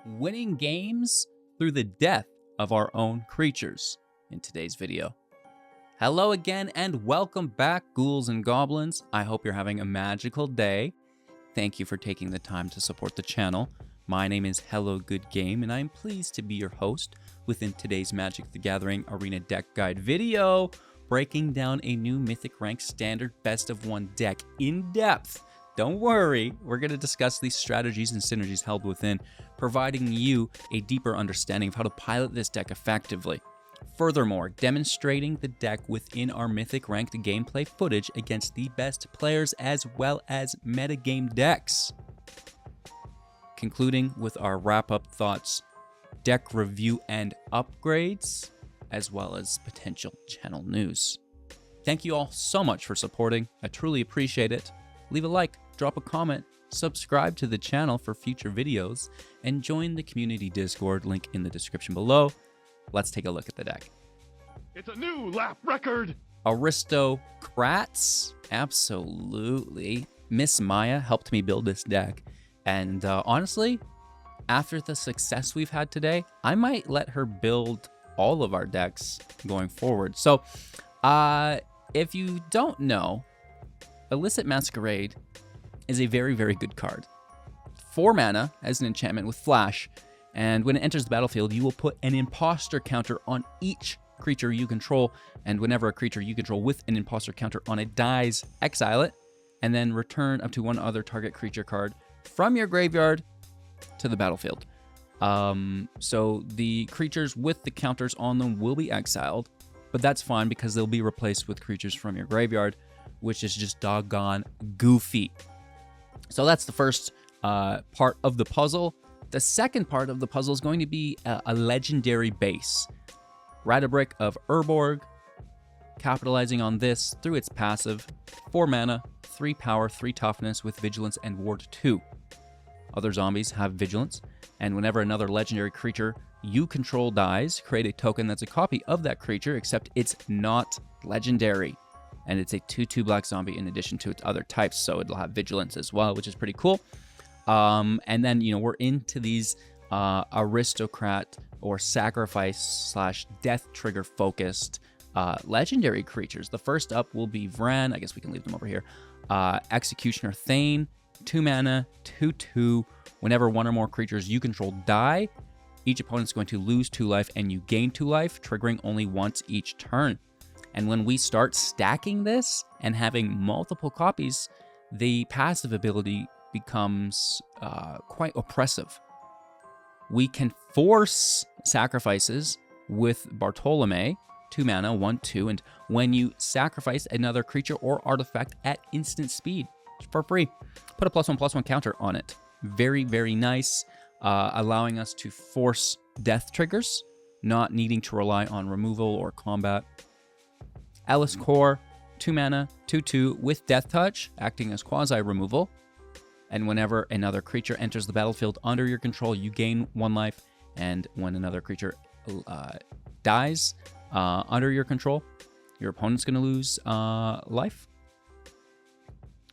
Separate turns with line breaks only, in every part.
winning games through the death of our own creatures in today's video. Hello again and welcome back, ghouls and goblins. I hope you're having a magical day. Thank you for taking the time to support the channel. My name is Hello Good Game and I'm pleased to be your host within today's Magic the Gathering Arena deck guide video, breaking down a new Mythic Rank Standard Best of One deck in depth. Don't worry, we're going to discuss these strategies and synergies held within, providing you a deeper understanding of how to pilot this deck effectively. Furthermore, demonstrating the deck within our Mythic Ranked gameplay footage against the best players as well as metagame decks. Concluding with our wrap-up thoughts, deck review and upgrades, as well as potential channel news. Thank you all so much for supporting. I truly appreciate it. Leave a like, drop a comment, subscribe to the channel for future videos, and join the community Discord, link in the description below. Let's take a look at the deck.
It's a new lap record!
Aristocrats, absolutely. Miss Maya helped me build this deck, and honestly, after the success we've had today, I might let her build all of our decks going forward. So, if you don't know, Illicit Masquerade is a very, very good card. 4 mana as an enchantment with flash, and when it enters the battlefield, you will put an imposter counter on each creature you control, and whenever a creature you control with an imposter counter on it dies, exile it, and then return up to one other target creature card from your graveyard to the battlefield. So the creatures with the counters on them will be exiled, but that's fine because they'll be replaced with creatures from your graveyard, which is just doggone goofy. So that's the first part of the puzzle. The second part of the puzzle is going to be a legendary base. Radabrick of Urborg, capitalizing on this through its passive, 4 mana, 3 power, 3 toughness with vigilance and ward 2. Other zombies have vigilance, and whenever another legendary creature you control dies, create a token that's a copy of that creature, except it's not legendary. And it's a 2/2 black zombie in addition to its other types, so it'll have vigilance as well, which is pretty cool. And then, we're into these aristocrat or sacrifice / death trigger focused legendary creatures. The first up will be Vraan. I guess we can leave them over here. Executioner Thane, 2 mana, 2/2. Whenever one or more creatures you control die, each opponent's going to lose 2 life and you gain 2 life, triggering only once each turn. And when we start stacking this and having multiple copies, the passive ability becomes quite oppressive. We can force sacrifices with Bartolomé, 2 mana, 1/2, and when you sacrifice another creature or artifact at instant speed for free, put a +1/+1 counter on it. Very, very nice, allowing us to force death triggers, not needing to rely on removal or combat. Alice Core, 2 mana, 2/2 with Death Touch, acting as quasi-removal. And whenever another creature enters the battlefield under your control, you gain 1 life. And when another creature dies under your control, your opponent's going to lose life.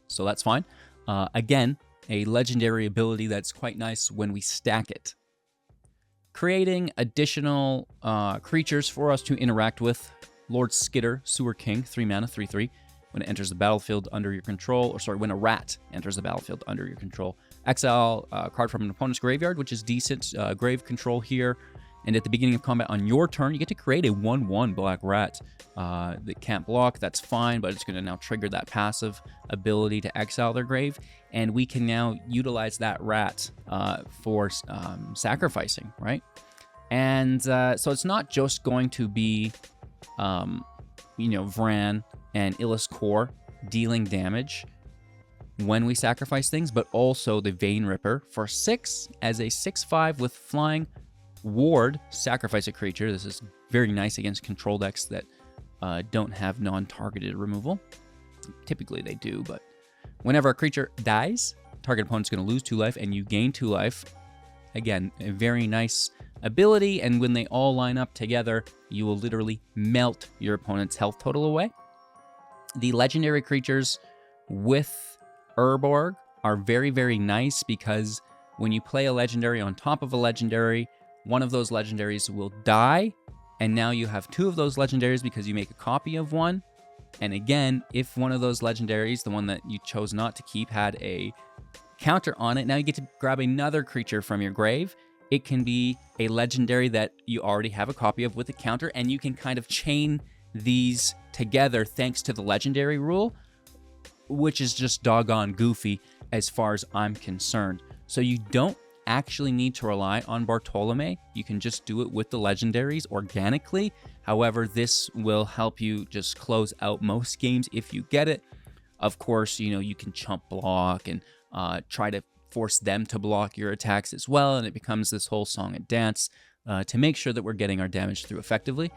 So that's fine. Again, a legendary ability that's quite nice when we stack it. Creating additional creatures for us to interact with. Lord Skitter, Sewer King, 3 mana, 3/3. When it enters the battlefield under your control, when a rat enters the battlefield under your control, exile a card from an opponent's graveyard, which is decent grave control here. And at the beginning of combat on your turn, you get to create a 1/1 black rat that can't block. That's fine, but it's going to now trigger that passive ability to exile their grave. And we can now utilize that rat for sacrificing, right? And so it's not just going to be Vraan and Illicit Core dealing damage when we sacrifice things, but also the Vein Ripper for 6 as a 6/5 with flying ward, sacrifice a creature. This is very nice against control decks that don't have non-targeted removal. Typically they do, but whenever a creature dies, target opponent's going to lose 2 life and you gain 2 life. Again, a very nice ability, and when they all line up together, you will literally melt your opponent's health total away. The legendary creatures with Urborg are very, very nice because When you play a legendary on top of a legendary, one of those legendaries will die, and now you have 2 of those legendaries because you make a copy of one. And again, if one of those legendaries, the one that you chose not to keep, had a counter on it, now you get to grab another creature from your grave. It can be a legendary that you already have a copy of with a counter, and you can kind of chain these together thanks to the legendary rule, which is just doggone goofy as far as I'm concerned. So you don't actually need to rely on Bartolomé. You can just do it with the legendaries organically. However, this will help you just close out most games if you get it. Of course, you know, you can chump block and try to force them to block your attacks as well, and it becomes this whole song and dance to make sure that we're getting our damage through effectively.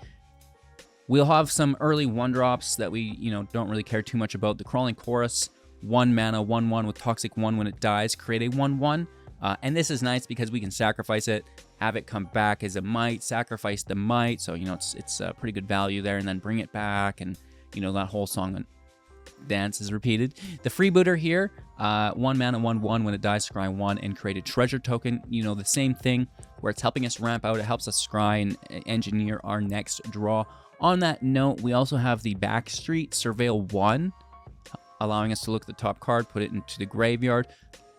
We'll have some early 1-drops that we, you know, don't really care too much about. The Crawling Chorus, 1 mana, 1/1 with Toxic 1 when it dies, create a 1/1. And this is nice because we can sacrifice it, have it come back as a might, sacrifice the might, so, you know, it's a pretty good value there, and then bring it back, and, you know, that whole song and dance is repeated. The freebooter here, 1 mana, 1/1 when it dies, scry 1 and create a treasure token. You know, the same thing where it's helping us ramp out, it helps us scry and engineer our next draw. On that note, we also have the Backstreet Surveil 1, allowing us to look at the top card, put it into the graveyard.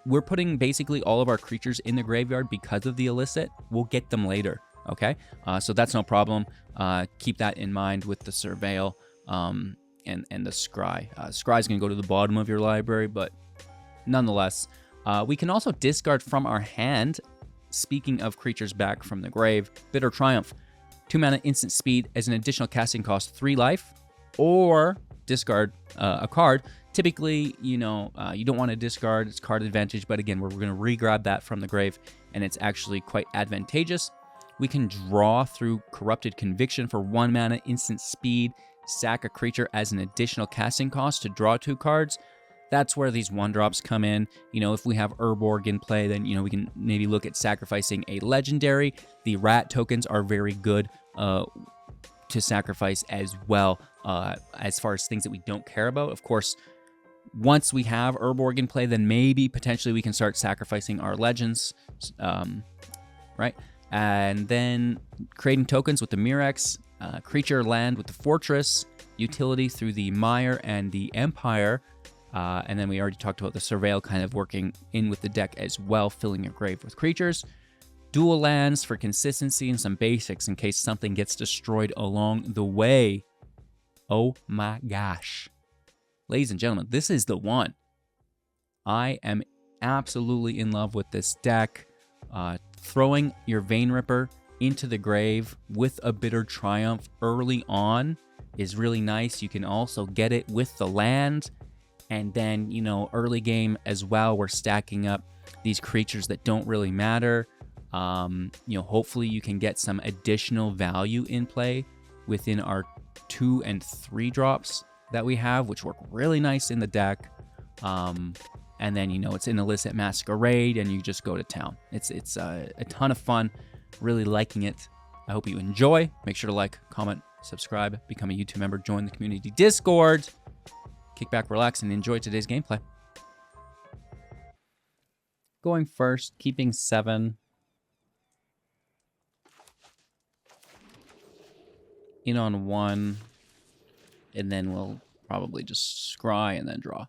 We're putting basically all of our creatures in the graveyard because of the illicit. We'll get them later, okay? So that's no problem. Keep that in mind with the Surveil and the Scry. Scry is going to go to the bottom of your library, but nonetheless, we can also discard from our hand. Speaking of creatures back from the grave, Bitter Triumph. 2 mana, instant speed as an additional casting cost, 3 life, or discard a card. Typically, you know, you don't want to discard, it's card advantage, but again, we're going to re-grab that from the grave, and it's actually quite advantageous. We can draw through Corrupted Conviction for 1 mana, instant speed, sack a creature as an additional casting cost to draw 2 cards. That's where these 1-drops come in. You know, if we have Urborg in play, then, you know, we can maybe look at sacrificing a legendary. The rat tokens are very good to sacrifice as well, as far as things that we don't care about. Of course, once we have Urborg in play, then maybe potentially we can start sacrificing our legends, right? And then creating tokens with the Mirex, creature land with the Fortress, utility through the Mire and the Empire, and then we already talked about the Surveil kind of working in with the deck as well, filling your grave with creatures. Dual lands for consistency and some basics in case something gets destroyed along the way. Oh my gosh. Ladies and gentlemen, this is the one. I am absolutely in love with this deck. Throwing your Vein Ripper into the grave with a Bitter Triumph early on is really nice. You can also get it with the land. And then, you know, early game as well, we're stacking up these creatures that don't really matter. You know, hopefully you can get some additional value in play within our 2 and 3 drops that we have, which work really nice in the deck. And then, you know, it's an Illicit Masquerade, and you just go to town. It's a ton of fun. Really liking it. I hope you enjoy. Make sure to like, comment, subscribe, become a YouTube member, join the community Discord. Kick back, relax, and enjoy today's gameplay. Going first, keeping 7. In on 1, and then we'll probably just scry and then draw.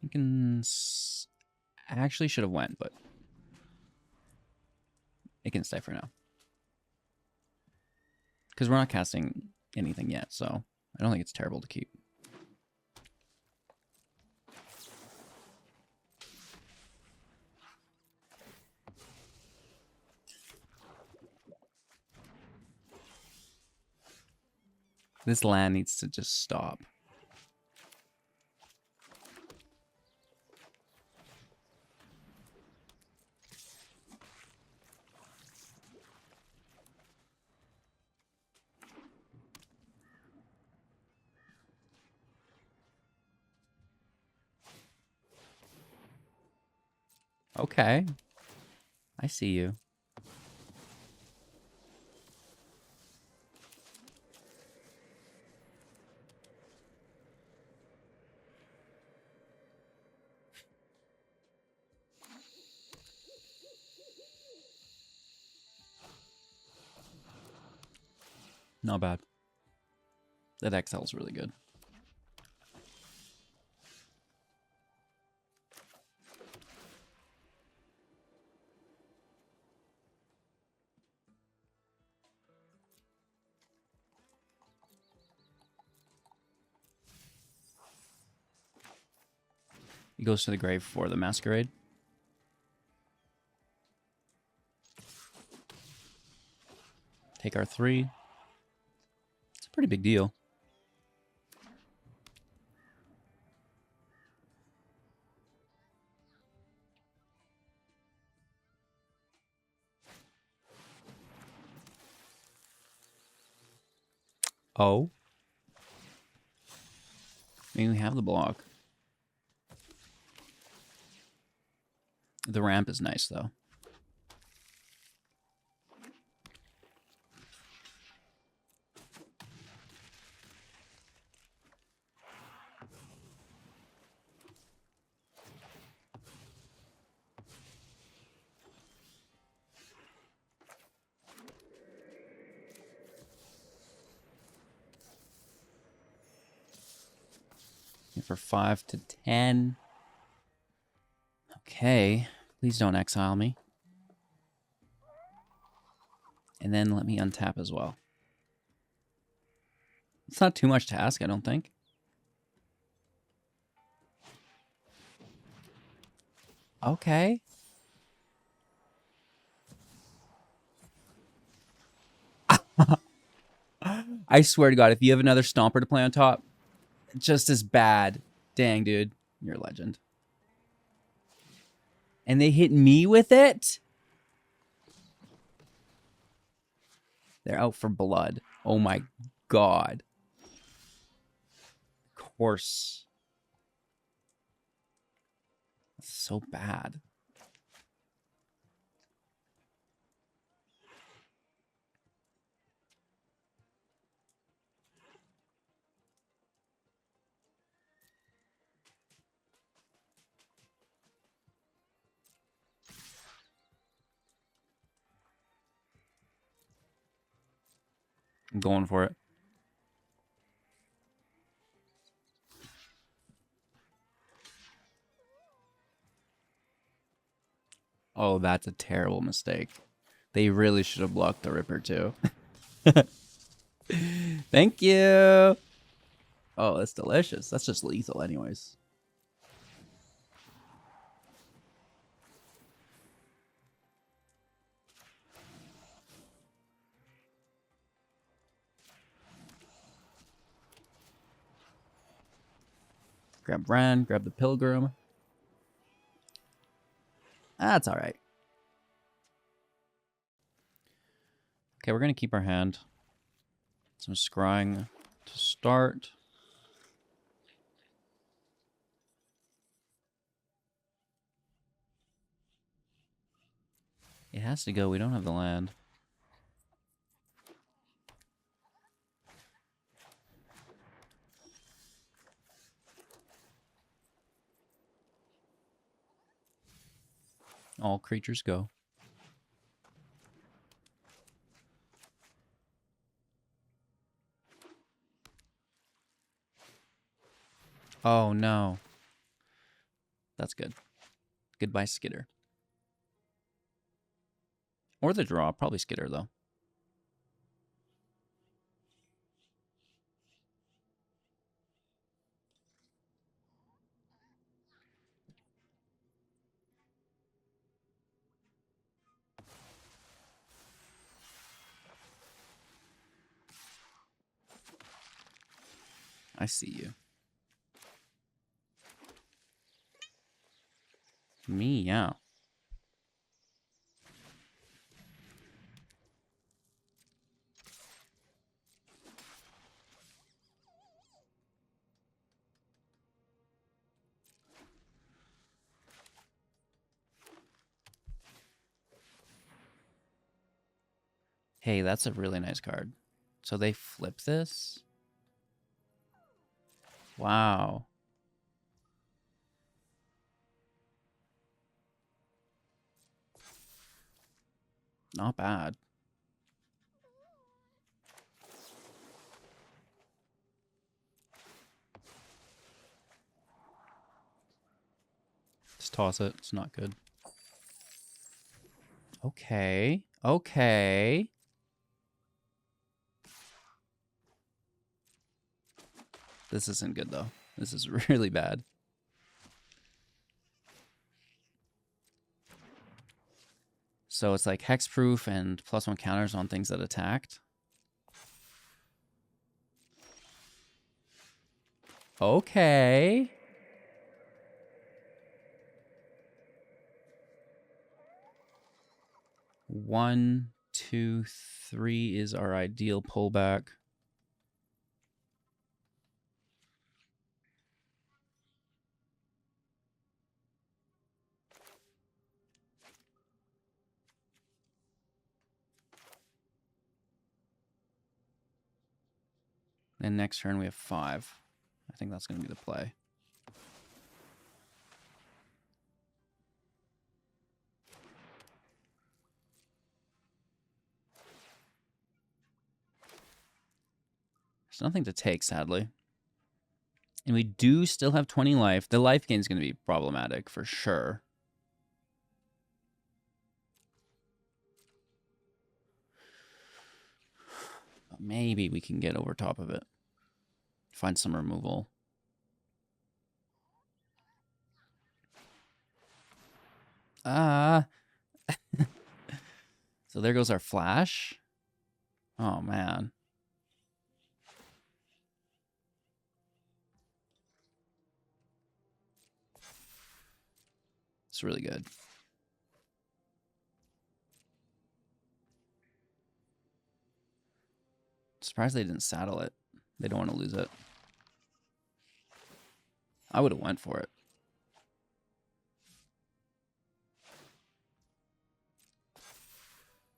You can actually should have went, but it can stay for now. Because we're not casting anything yet, so I don't think it's terrible to keep. This land needs to just stop. Okay. I see you. Not bad. That XL's really good. He goes to the grave for the Masquerade. Take our 3. It's a pretty big deal. Oh. I mean, we have the block. The ramp is nice, though. For 5 to 10. Okay. Please don't exile me. And then let me untap as well. It's not too much to ask, I don't think. Okay. I swear to God, if you have another Stomper to play on top, just as bad. Dang, dude. You're a legend. And they hit me with it? They're out for blood. Oh my God. Of course. That's so bad. I'm going for it. Oh, that's a terrible mistake. They really should have blocked the Ripper too. Thank you. Oh, that's delicious. That's just lethal anyways. Grab Vraan, grab the Pilgrim. That's all right. Okay, we're going to keep our hand. Some scrying to start. It has to go. We don't have the land. All creatures go. Oh, no. That's good. Goodbye, Skitter. Or the draw. Probably Skitter, though. I see you. Meow. Hey, that's a really nice card. So they flip this? Wow. Not bad. Just toss it. It's not good. Okay. Okay. This isn't good, though. This is really bad. So it's like hexproof and +1 counters on things that attacked. Okay. One, two, three is our ideal pullback. Then next turn we have 5. I think that's going to be the play. There's nothing to take, sadly. And we do still have 20 life. The life gain is going to be problematic for sure. But maybe we can get over top of it. Find some removal. So there goes our flash. Oh, man. It's really good. Surprised they didn't saddle it. They don't want to lose it. I would have went for it.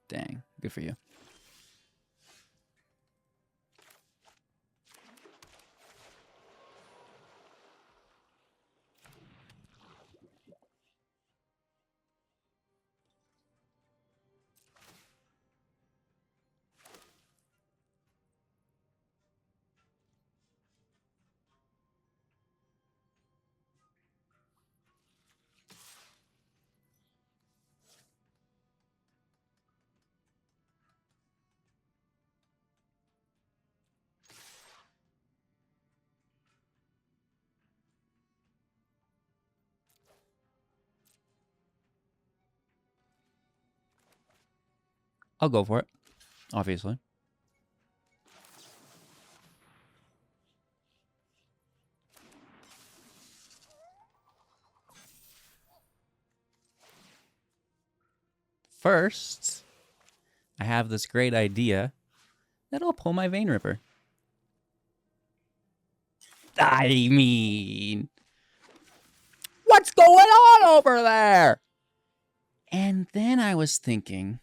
Dang, good for you. I'll go for it, obviously. First, I have this great idea that I'll pull my Vein Ripper. I mean, what's going on over there? And then I was thinking,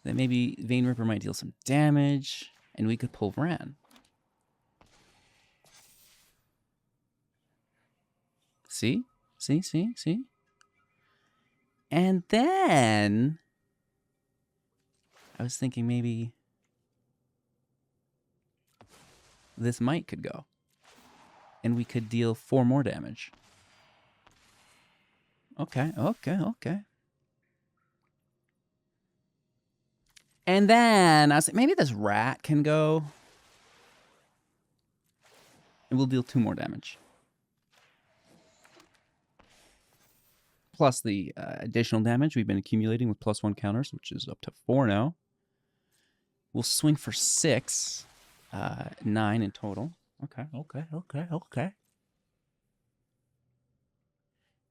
that maybe Vein Ripper might deal some damage, and we could pull Vraan. See? See? See? See? And then I was thinking maybe this Might could go. And we could deal 4 more damage. Okay, okay, okay. And then I was like, maybe this Rat can go. And we'll deal 2 more damage. Plus the additional damage we've been accumulating with +1 counters, which is up to 4 now. We'll swing for 6. 9 in total. Okay, okay, okay, okay.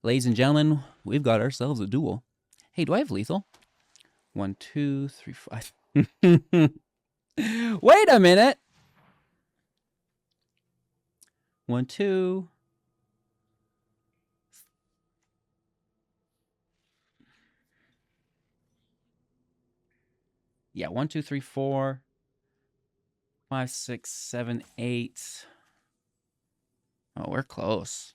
Ladies and gentlemen, we've got ourselves a duel. Hey, do I have lethal? 1, 2, 3, 5. Wait a minute. 1, 2, Yeah, 1, 2, 3, 4, 5, 6, 7, 8. Oh, we're close.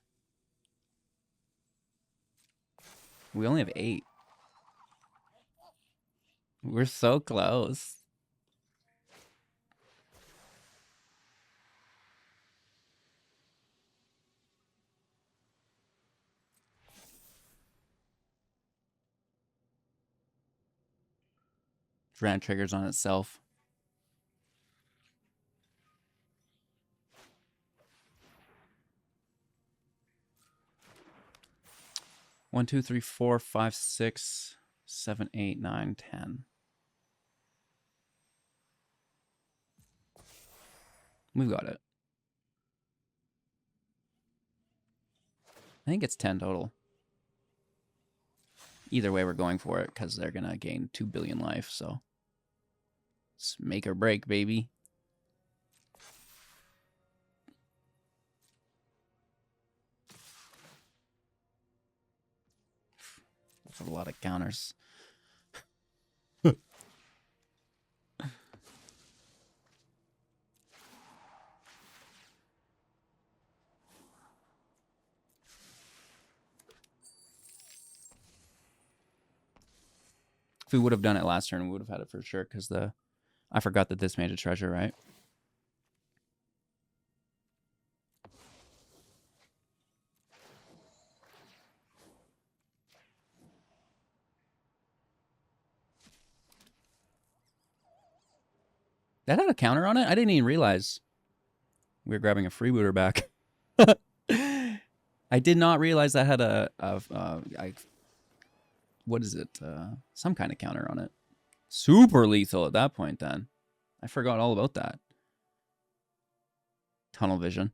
We only have 8. We're so close. Vraan triggers on itself. One, two, three, 4, 5, 6, 7, 8, 9, 10. We've got it. I think it's 10 total. Either way, we're going for it because they're going to gain 2 billion life. So it's make or break, baby. That's a lot of counters. If we would have done it last turn, we would have had it for sure because I forgot that this made a treasure, right? That had a counter on it? I didn't even realize we were grabbing a freebooter back. I did not realize that had what is it? Some kind of counter on it. Super lethal at that point then. I forgot all about that. Tunnel vision.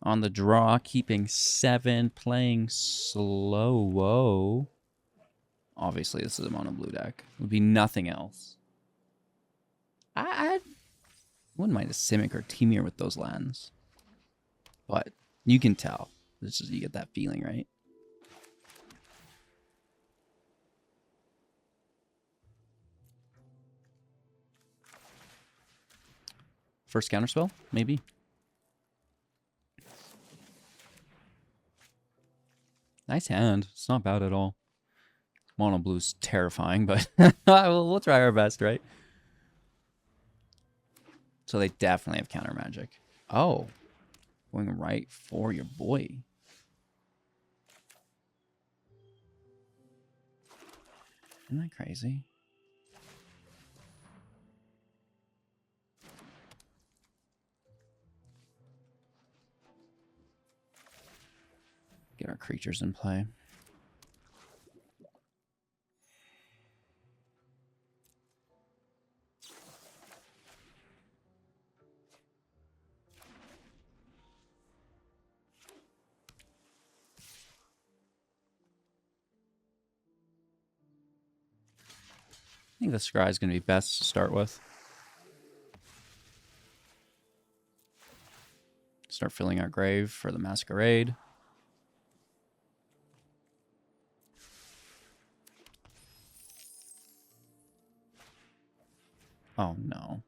On the draw, keeping 7, playing slow. Whoa. Obviously, this is a mono blue deck. It would be nothing else. I wouldn't mind a Simic or Temur with those lands. But you can tell. This is, you get that feeling, right? First counterspell, maybe. Nice hand. It's not bad at all. Mono blue's terrifying, but we'll try our best, right? So they definitely have counter magic. Oh, going right for your boy. Isn't that crazy? Get our creatures in play. I think the Scry is going to be best to start with. Start filling our grave for the Masquerade. Oh no.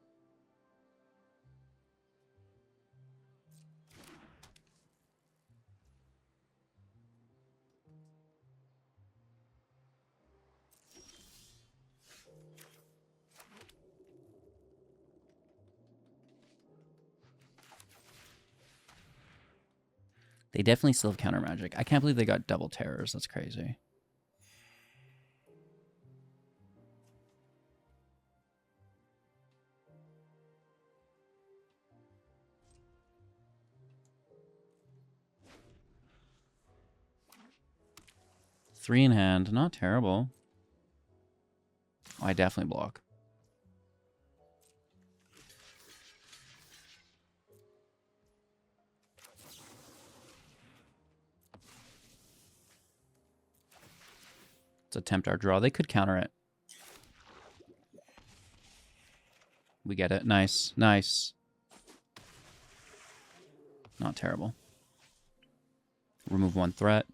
They definitely still have counter magic. I can't believe they got double terrors. That's crazy. Three in hand. Not terrible. Oh, I definitely block. Let's attempt our draw. They could counter it. We get it. Nice. Nice. Not terrible. Remove one threat.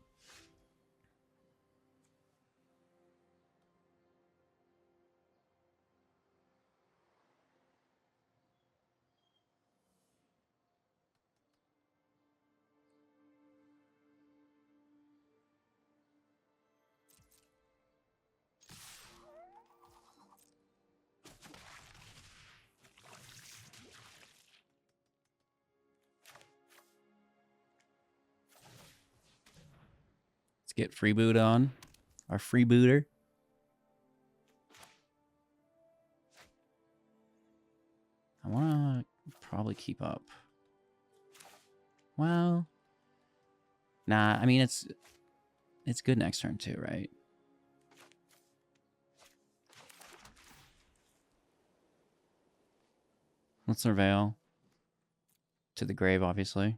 get freeboot on. Our freebooter. I want to probably keep up. Well, nah, I mean, it's good next turn too, right? Let's surveil. To the grave, obviously.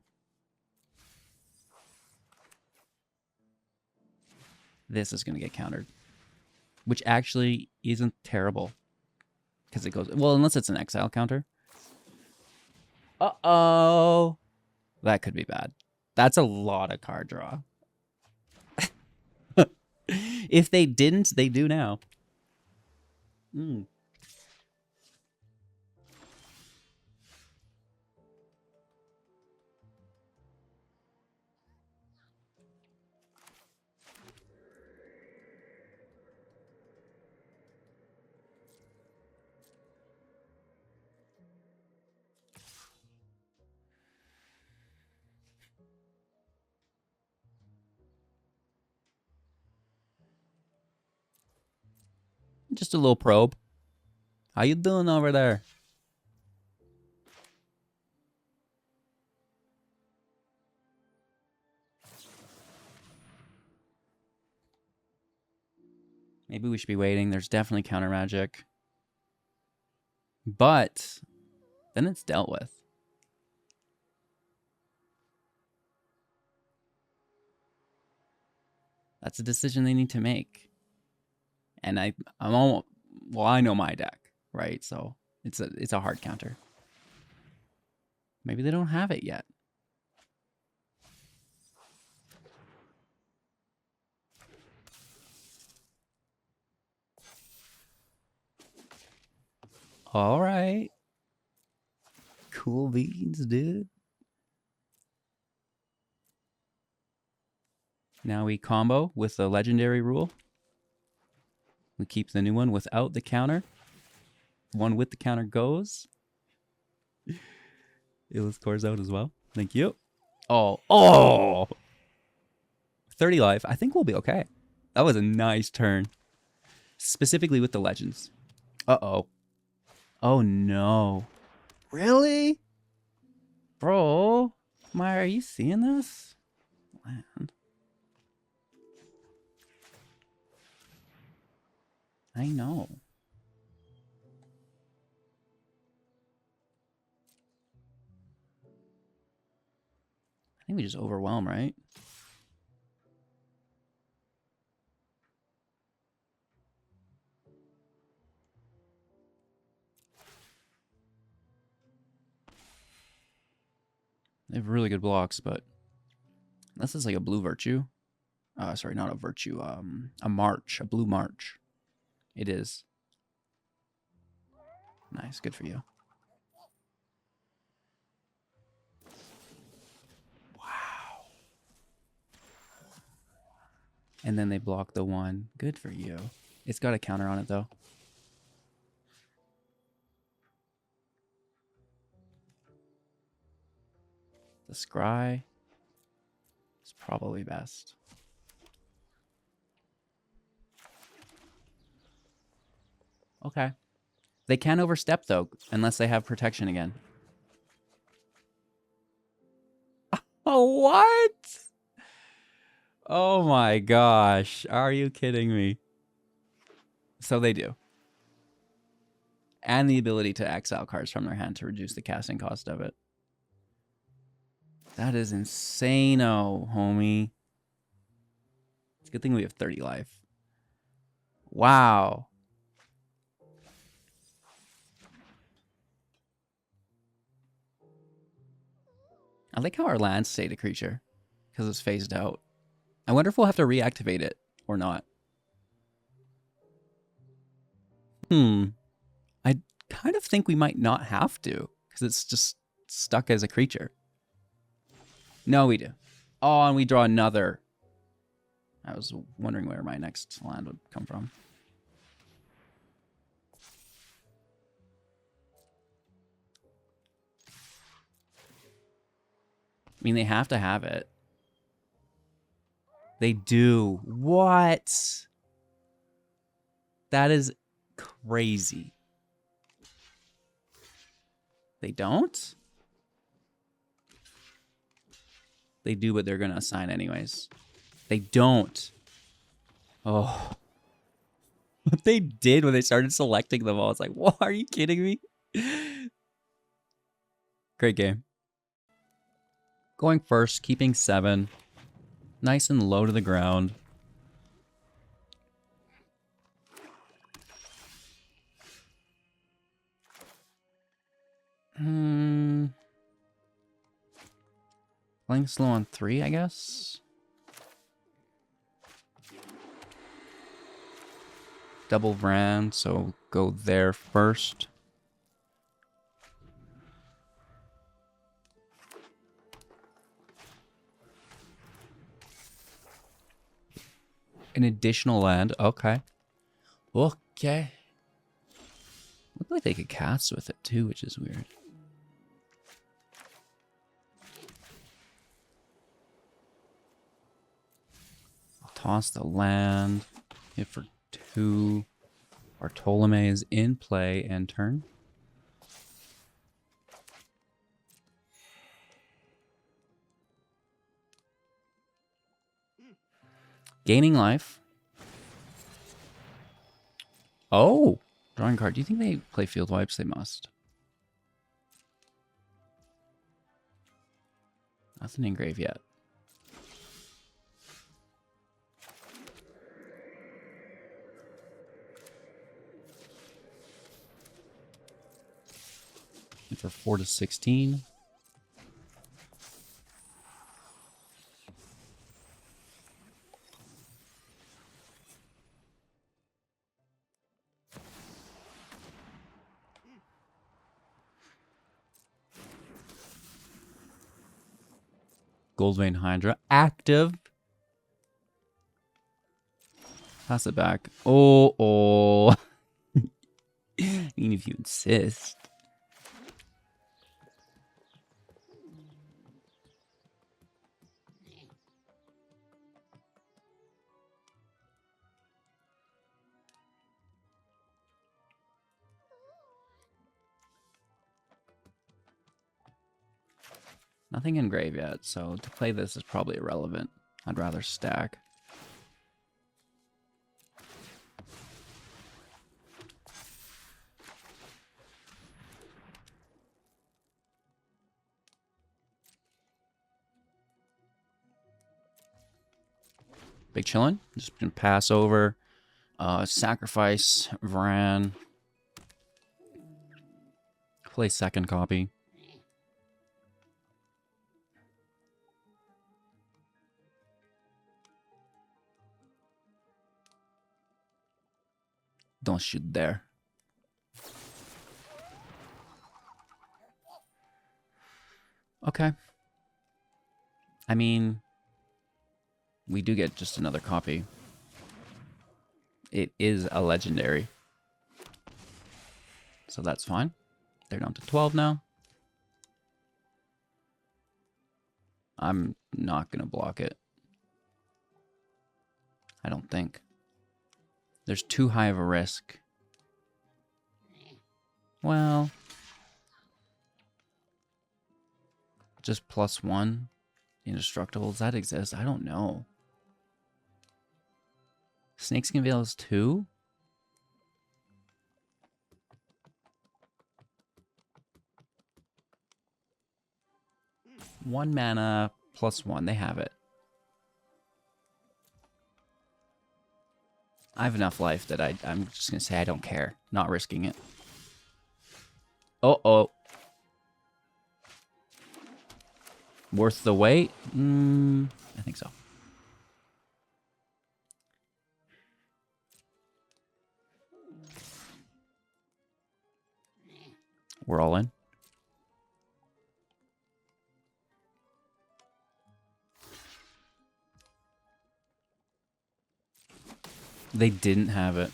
This is going to get countered. Which actually isn't terrible. Because it goes... Well, unless it's an exile counter. Uh-oh. That could be bad. That's a lot of card draw. If they didn't, they do now. Just a little probe. How you doing over there? Maybe we should be waiting. There's definitely counter magic. But then it's dealt with. That's a decision they need to make. And I'm almost... Well, I know my deck, right? So it's a hard counter. Maybe they don't have it yet. All right. Cool beans, dude. Now we combo with the legendary rule. We keep the new one without the counter. One with the counter goes. Illicit scores out as well. Thank you. Oh. 30 life. I think we'll be okay. That was a nice turn. Specifically with the legends. Uh-oh. Oh, no. Really? Bro. Maya, are you seeing this? Land. I know. I think we just overwhelm, right? They have really good blocks, but this is like a blue virtue. Sorry, not a virtue. A march, a blue march. It is. Nice, good for you. Wow. And then they block the one. Good for you. It's got a counter on it, though. The scry is probably best. Okay. They can overstep, though, unless they have protection again. Oh, what? Oh my gosh. Are you kidding me? So they do. And the ability to exile cards from their hand to reduce the casting cost of it. That is insane-o, homie. It's a good thing we have 30 life. Wow. I like how our lands stayed a creature because it's phased out. I wonder if we'll have to reactivate it or not. I kind of think we might not have to because it's just stuck as a creature. No, we do. Oh, and we draw another. I was wondering where my next land would come from. I mean, they have to have it. They do. What? That is crazy. They don't? They do, but they're going to assign anyways. They don't. Oh. What they did when they started selecting them all, it's like, what? Are you kidding me? Great game. Going first, keeping 7. Nice and low to the ground. Playing slow on 3, I guess. Double Vraan, so go there first. An additional land. Okay. Okay. Look like they could cast with it too, which is weird. I'll toss the land. Hit for 2. Bartolomé is in play and turn. Gaining life. Oh! Drawing card. Do you think they play field wipes? They must. Nothing in grave yet. And for 4 to 16. Goldvein Hydra active. Pass it back. Oh. I mean, if you insist. Nothing in grave yet, so to play this is probably irrelevant. I'd rather stack. Big chillin'. Just gonna pass over. Sacrifice Vraan. Play second copy. Don't shoot there. Okay. I mean, we do get just another copy. It is a legendary. So that's fine. They're down to 12 now. I'm not going to block it. I don't think. There's too high of a risk. Well, just +1 indestructibles that exist. I don't know. Snakeskin Veil is 2. One mana +1. They have it. I have enough life that I'm just going to say I don't care. Not risking it. Oh. Worth the wait? I think so. We're all in. They didn't have it.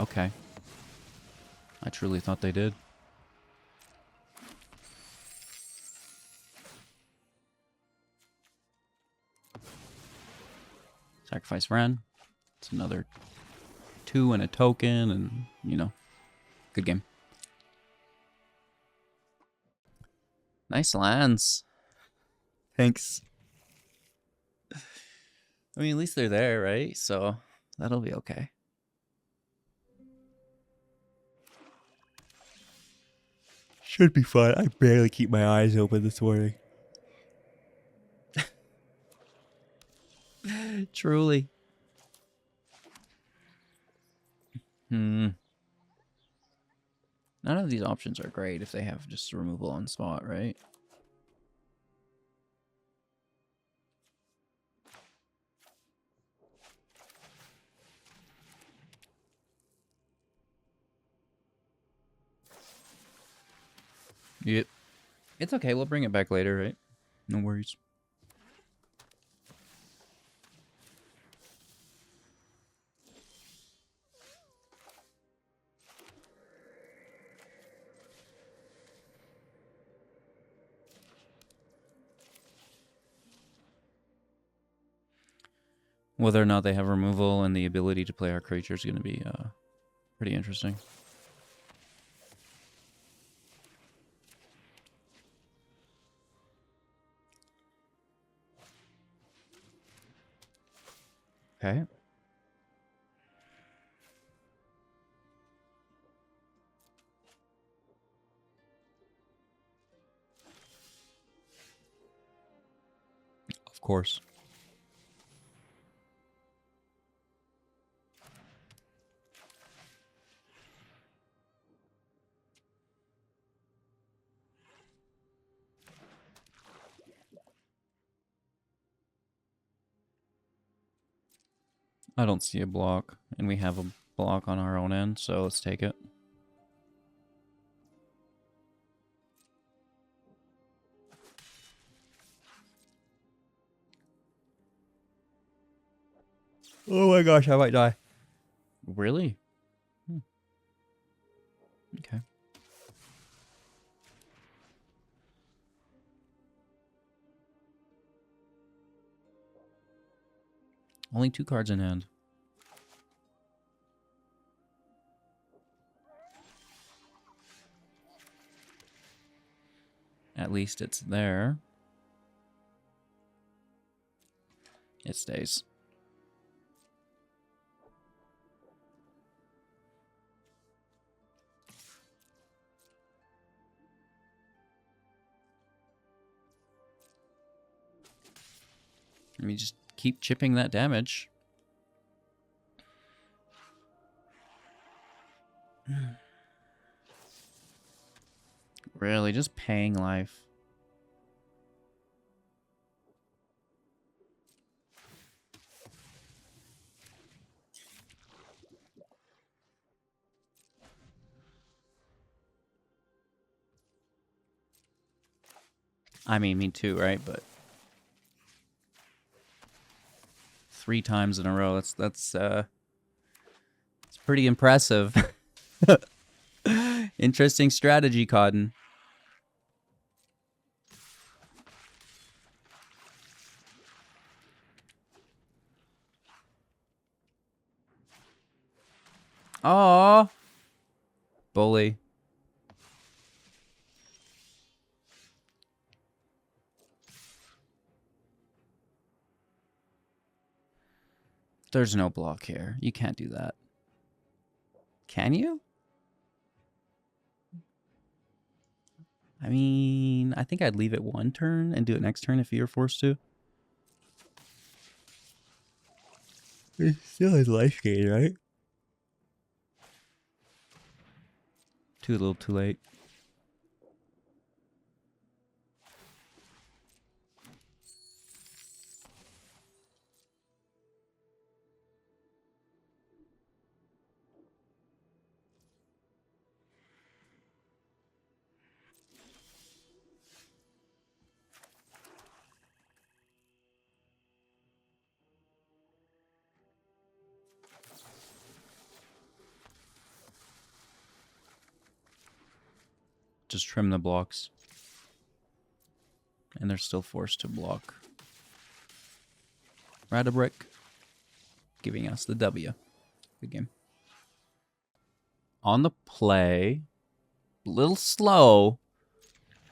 Okay. I truly thought they did. Sacrifice Vraan. It's another 2 and a token, and, you know, good game. Nice lands. Thanks. I mean, at least they're there, right? So that'll be okay. Should be fun. I barely keep my eyes open this morning. Truly. None of these options are great if they have just removal on spot, right? Yep. It's okay. We'll bring it back later, right? No worries. Whether or not they have removal and the ability to play our creature is going to be pretty interesting. Okay. Of course. I don't see a block, and we have a block on our own end, so let's take it. Oh my gosh, I might die. Really? Okay. Only 2 cards in hand. At least it's there. It stays. Let me just keep chipping that damage. Really, just paying life. I mean, me too, right? But 3 times in a row, that's it's pretty impressive. Interesting strategy, Cotton. Aww. Bully. There's no block here. You can't do that. Can you? I mean, I think I'd leave it 1 turn and do it next turn if you're forced to. It still has life gain, right? Too little, too late. Just trim the blocks. And they're still forced to block. Radabrick. giving us the W. Good game. On the play, a little slow,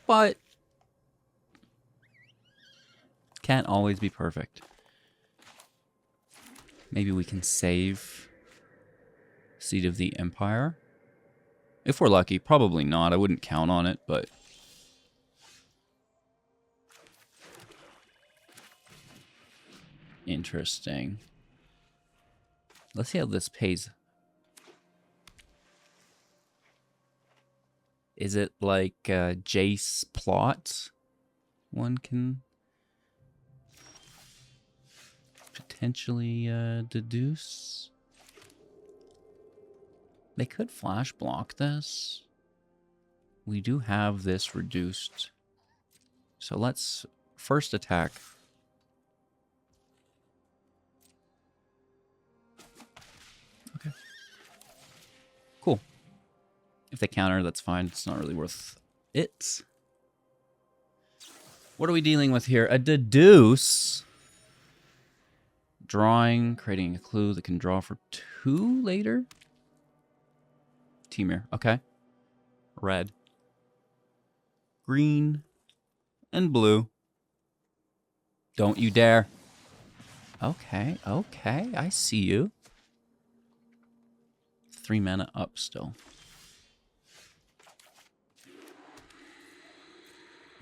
but can't always be perfect. Maybe we can save Seat of the Empire. If we're lucky, probably not. I wouldn't count on it, but... Interesting. Let's see how this pays. Is it like Jace plot? One can potentially deduce. They could flash block this. We do have this reduced. So let's first attack. Okay. Cool. If they counter, that's fine. It's not really worth it. What are we dealing with here? A deduce. Drawing, creating a clue that can draw for 2 later. Temur. Okay. Red. Green. And blue. Don't you dare. Okay, okay. I see you. 3 mana up still.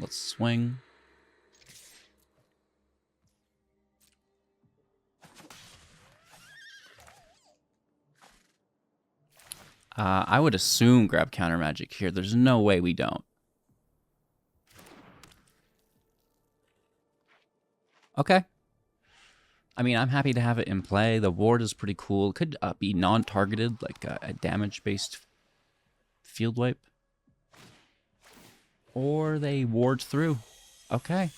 Let's swing. I would assume grab counter magic here. There's no way we don't. Okay. I mean, I'm happy to have it in play. The ward is pretty cool. It could be non-targeted, like a damage-based field wipe. Or they ward through. Okay.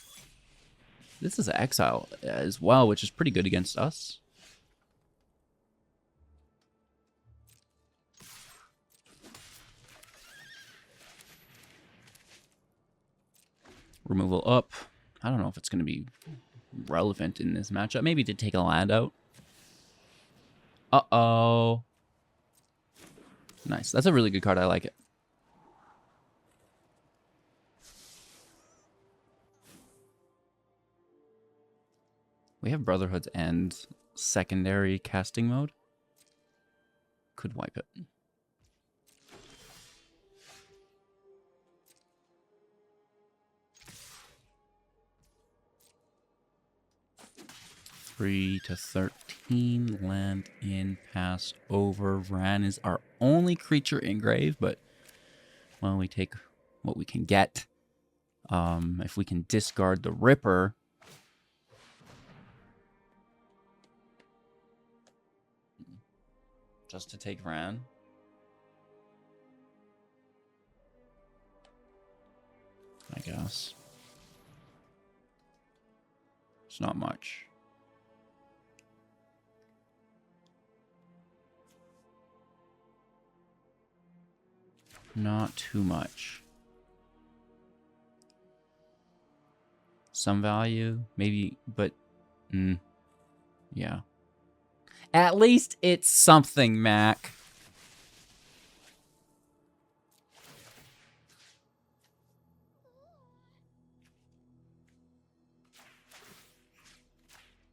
This is exile as well, which is pretty good against us. Removal up. I don't know if it's going to be relevant in this matchup. Maybe to take a land out. Uh-oh. Nice. That's a really good card. I like it. We have Brotherhood's End secondary casting mode. Could wipe it. Three to 13, land in, pass over. Vraan is our only creature in grave, but well, we take what we can get. If we can discard the Ripper, just to take Vraan. I guess. It's not much. Not too much. Some value, maybe, but yeah. At least it's something, Mac.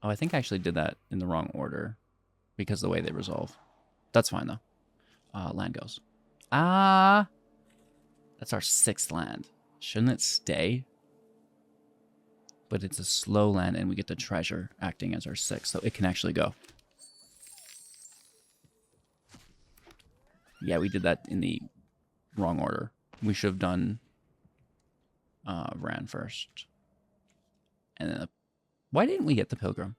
Oh, I think I actually did that in the wrong order because of the way they resolve. That's fine, though. Land goes. That's our 6th land. Shouldn't it stay? But it's a slow land, and we get the treasure acting as our 6th, so it can actually go. Yeah, we did that in the wrong order. We should have done Vraan first. And then why didn't we get the Pilgrim?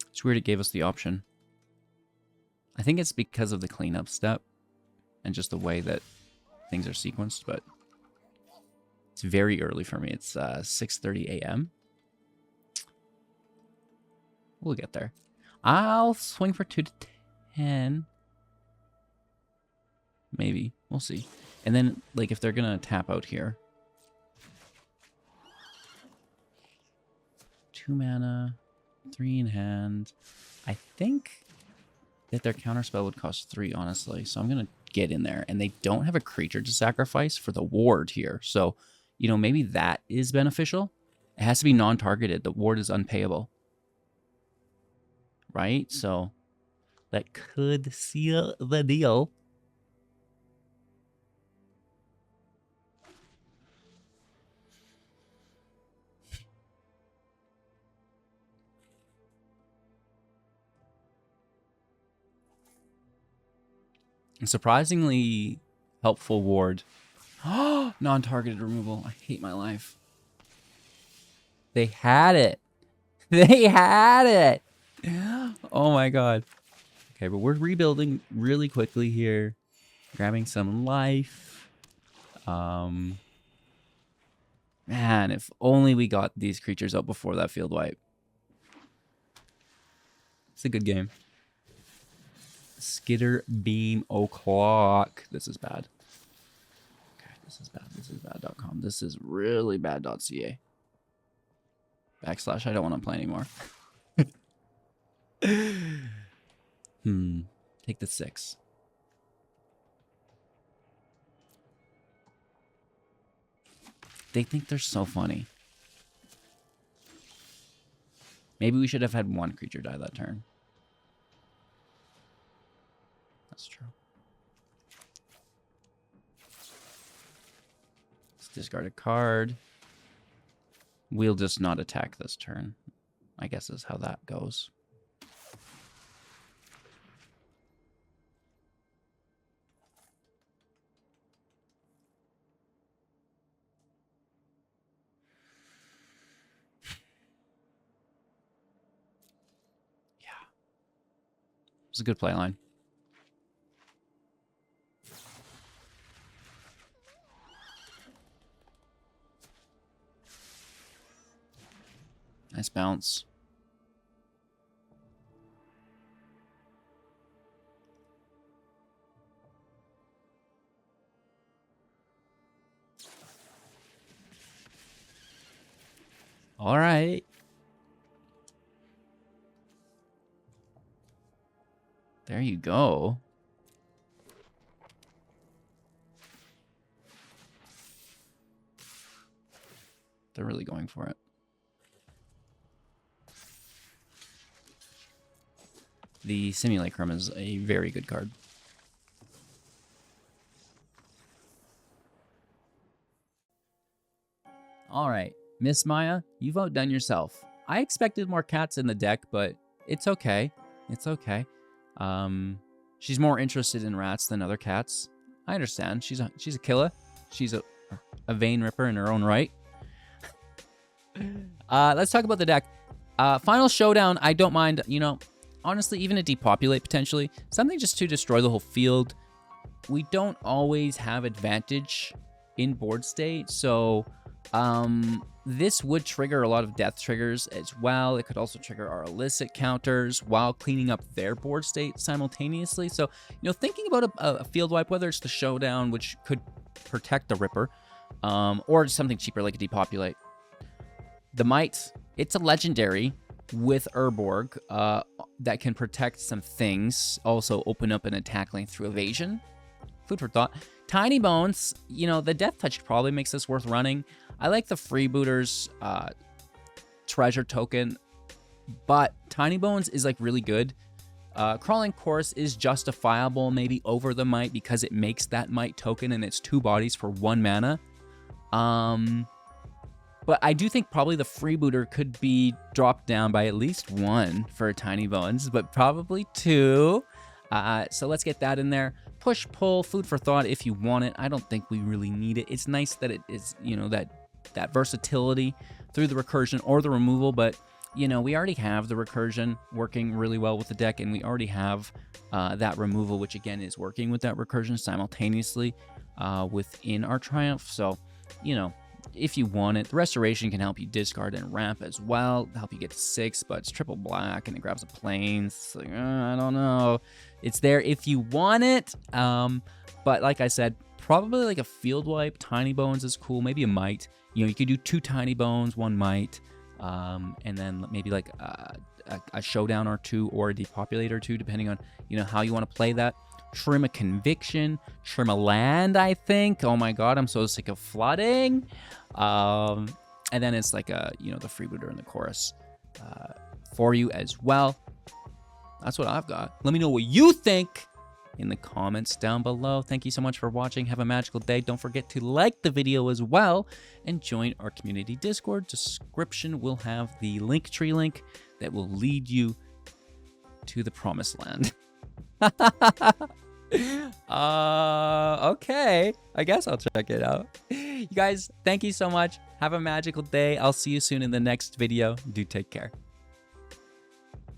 It's weird it gave us the option. I think it's because of the cleanup step and just the way that things are sequenced, but it's very early for me. It's 6:30 a.m. We'll get there. I'll swing for 2 to 10. Maybe. We'll see. And then, like, if they're going to tap out here. 2 mana, 3 in hand. I think that their counterspell would cost 3, honestly. So I'm going to get in there. And they don't have a creature to sacrifice for the ward here. So, you know, maybe that is beneficial. It has to be non-targeted. The ward is unpayable. Right? So that could seal the deal. Surprisingly helpful ward. Non-targeted removal. I hate my life. They had it. They had it. Oh my god. Okay, but we're rebuilding really quickly here. Grabbing some life. Man, if only we got these creatures out before that field wipe. It's a good game. Skitter Beam O'Clock. This is bad. Okay, this is bad. This is bad.com. This is really bad.ca. / I don't want to play anymore. Take the 6. They think they're so funny. Maybe we should have had 1 creature die that turn. That's true. Let's discard a card. We'll just not attack this turn. I guess is how that goes. Yeah. It's a good play line. Nice bounce. All right. There you go. They're really going for it. The Simulacrum is a very good card. All right, Miss Maya, you've outdone yourself. I expected more cats in the deck, but it's okay. It's okay. She's more interested in rats than other cats. I understand. She's a killer. She's a vein ripper in her own right. Let's talk about the deck. Final Showdown, I don't mind, you know, honestly, even a depopulate potentially. Something just to destroy the whole field. We don't always have advantage in board state, so this would trigger a lot of death triggers as well. It could also trigger our illicit counters while cleaning up their board state simultaneously. So, you know, thinking about a field wipe, whether it's the Showdown, which could protect the Ripper, or something cheaper like a depopulate. The Might, it's a legendary with Urborg that can protect some things, also open up an attack lane through evasion. Food for thought. Tiny Bones, you know, the Death Touch probably makes this worth running. I like the Freebooters treasure token, but Tiny Bones is like really good. Crawling Course is justifiable maybe over the Might because it makes that Might token and it's 2 bodies for 1 mana. But I do think probably the Freebooter could be dropped down by at least 1 for Tiny Bones, but probably 2. So let's get that in there. Push, pull, food for thought if you want it. I don't think we really need it. It's nice that it is, you know, that versatility through the recursion or the removal, but, you know, we already have the recursion working really well with the deck, and we already have that removal, which again is working with that recursion simultaneously within our Triumph. So, you know, if you want it, the Restoration can help you discard and ramp as well, help you get to 6, but it's triple black and it grabs a plane. It's like, I don't know. It's there if you want it. But like I said, Probably like a field wipe. Tiny bones is cool. Maybe a might. You know, you could do 2 tiny bones, 1 might, and then maybe like a showdown or 2 or a depopulate or 2, depending on, you know, how you want to play that. Trim a conviction, trim a land, I think. Oh my god, I'm so sick of flooding. And then it's like a, you know, the freebooter in the chorus for you as well. That's what I've got. Let me know what you think in the comments down below. Thank you so much for watching. Have a magical day. Don't forget to like the video as well and join our community Discord. Description will have the Linktree link that will lead you to the promised land. Okay, I guess I'll check it out. You guys, thank you so much. Have a magical day. I'll see you soon in the next video. Do take care.